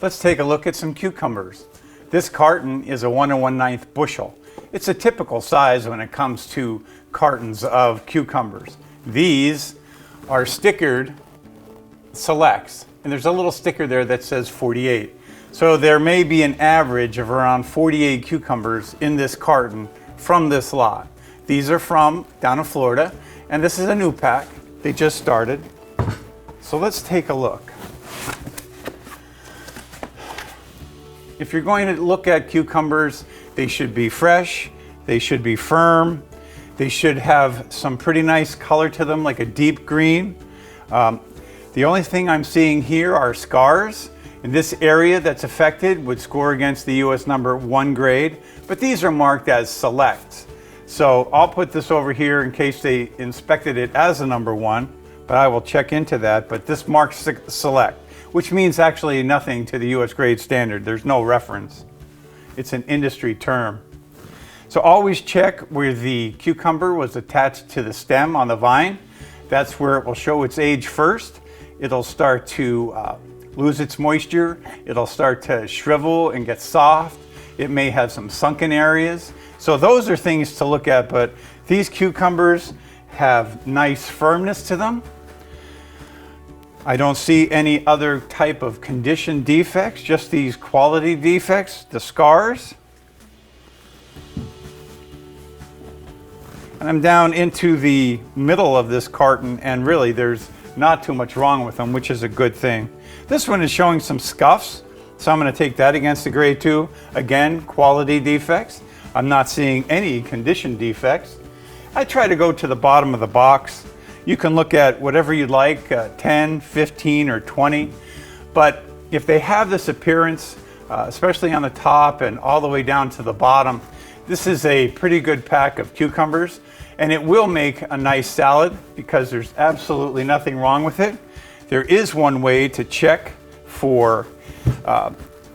Let's take a look at some cucumbers. This carton is a 1 1/9 bushel. It's a typical size when it comes to cartons of cucumbers. These are stickered selects, and there's a little sticker there that says 48. So there may be an average of around 48 cucumbers in this carton from this lot. These are from down in Florida, and this is a new pack. They just started. So let's take a look. If you're going to look at cucumbers, they should be fresh, they should be firm, they should have some pretty nice color to them, like a deep green. The only thing I'm seeing here are scars. In this area that's affected would score against the US number 1 grade, but these are marked as selects. So I'll put this over here in case they inspected it as a number 1, but I will check into that. But this marks select, which means actually nothing to the US grade standard. There's no reference. It's an industry term. So always check where the cucumber was attached to the stem on the vine. That's where it will show its age first. It'll start to lose its moisture. It'll start to shrivel and get soft. It may have some sunken areas. So those are things to look at, but these cucumbers have nice firmness to them. I don't see any other type of condition defects, just these quality defects, the scars. And I'm down into the middle of this carton, and really there's not too much wrong with them, which is a good thing. This one is showing some scuffs, so I'm going to take that against the grade 2. Again, quality defects. I'm not seeing any condition defects. I try to go to the bottom of the box. You can look at whatever you'd like, 10, 15, or 20. But if they have this appearance, especially on the top and all the way down to the bottom, this is a pretty good pack of cucumbers, and it will make a nice salad because there's absolutely nothing wrong with it. There is one way to check for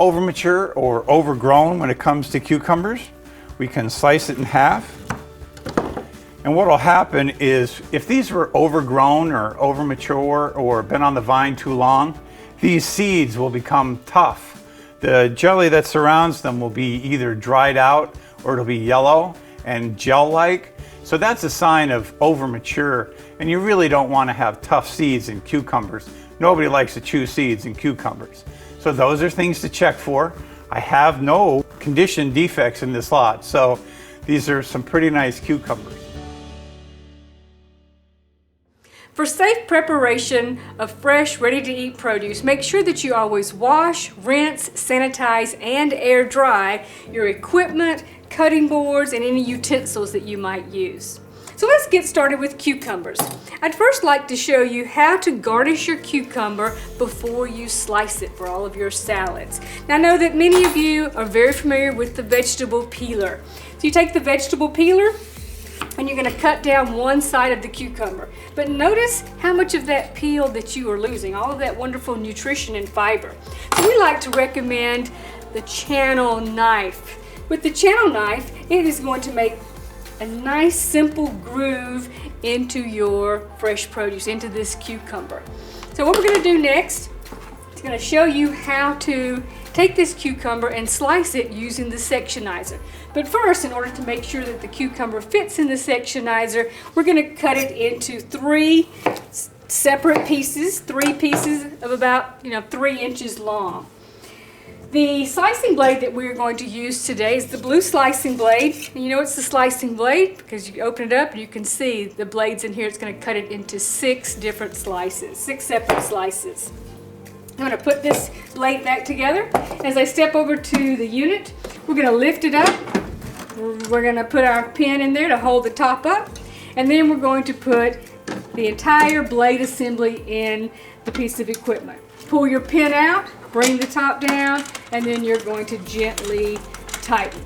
overmature or overgrown when it comes to cucumbers. We can slice it in half. And what will happen is if these were overgrown or overmature or been on the vine too long, these seeds will become tough. The jelly that surrounds them will be either dried out or it'll be yellow and gel-like. So that's a sign of overmature, and you really don't want to have tough seeds in cucumbers. Nobody likes to chew seeds in cucumbers. So those are things to check for. I have no condition defects in this lot, so these are some pretty nice cucumbers. For safe preparation of fresh, ready-to-eat produce, make sure that you always wash, rinse, sanitize, and air dry your equipment, cutting boards, and any utensils that you might use. So let's get started with cucumbers. I'd first like to show you how to garnish your cucumber before you slice it for all of your salads. Now I know that many of you are very familiar with the vegetable peeler. So you take the vegetable peeler, and you're going to cut down one side of the cucumber. But notice how much of that peel that you are losing, all of that wonderful nutrition and fiber. So we like to recommend the channel knife. With the channel knife, it is going to make a nice simple groove into your fresh produce, into this cucumber. So what we're going to do next is going to show you how to take this cucumber and slice it using the sectionizer. But first, in order to make sure that the cucumber fits in the sectionizer, we're going to cut it into 3 separate pieces, 3 pieces of about 3 inches long. The slicing blade that we're going to use today is the blue slicing blade. And you know it's the slicing blade because you open it up and you can see the blades in here. It's going to cut it into 6 different slices, 6 separate slices. I'm going to put this blade back together. As I step over to the unit, we're going to lift it up. We're going to put our pin in there to hold the top up. And then we're going to put the entire blade assembly in the piece of equipment. Pull your pin out, bring the top down, and then you're going to gently tighten.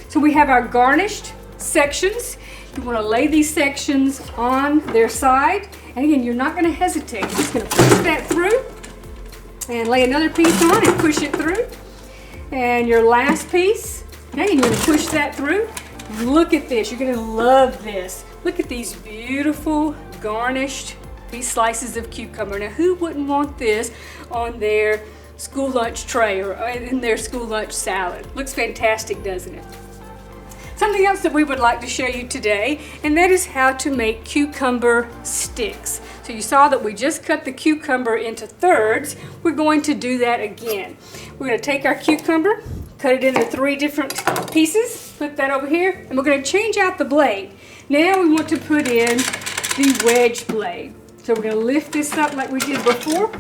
So we have our garnished sections. You want to lay these sections on their side. And again, you're not going to hesitate. You're just going to push that through and lay another piece on and push it through. And your last piece, okay, you're going to push that through. Look at this. You're going to love this. Look at these beautiful garnished these slices of cucumber. Now, who wouldn't want this on their school lunch tray or in their school lunch salad. Looks fantastic, doesn't it? Something else that we would like to show you today, and that is how to make cucumber sticks. So you saw that we just cut the cucumber into thirds. We're going to do that again. We're going to take our cucumber, cut it into 3 different pieces, put that over here, and we're going to change out the blade. Now we want to put in the wedge blade. So we're going to lift this up like we did before.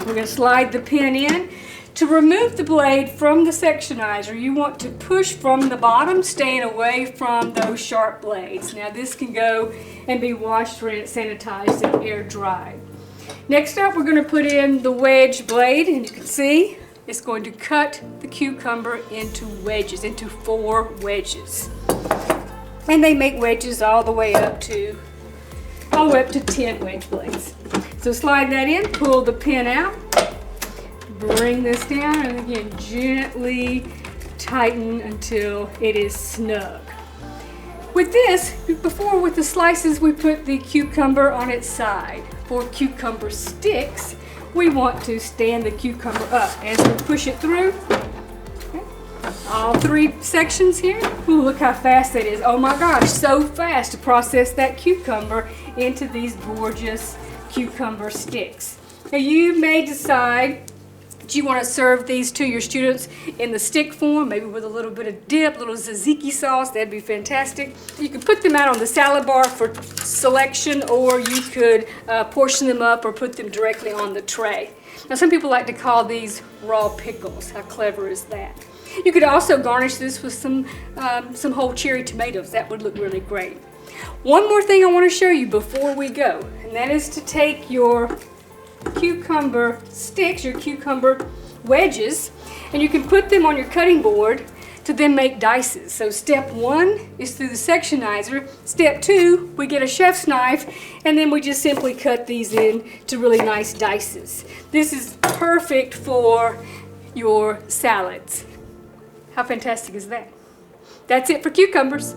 We're going to slide the pin in. To remove the blade from the sectionizer, you want to push from the bottom, staying away from those sharp blades. Now this can go and be washed, rinsed, sanitized, and air dried. Next up, we're going to put in the wedge blade, and you can see it's going to cut the cucumber into wedges, into 4 wedges. And they make wedges all the way up to 10 wedge blades. So slide that in, pull the pin out, bring this down, and again gently tighten until it is snug. With this, before with the slices, we put the cucumber on its side. For cucumber sticks, we want to stand the cucumber up as we push it through. Okay. All 3 sections here. Ooh, look how fast that is. Oh my gosh, so fast to process that cucumber into these gorgeous cucumber sticks. Now you may decide that you want to serve these to your students in the stick form, maybe with a little bit of dip, a little tzatziki sauce. That'd be fantastic. You can put them out on the salad bar for selection, or you could portion them up or put them directly on the tray. Now some people like to call these raw pickles. How clever is that? You could also garnish this with some whole cherry tomatoes. That would look really great. One more thing I want to show you before we go, and that is to take your cucumber sticks, your cucumber wedges, and you can put them on your cutting board to then make dices. So step 1 is through the sectionizer. Step 2, we get a chef's knife, and then we just simply cut these in to really nice dices. This is perfect for your salads. How fantastic is that? That's it for cucumbers.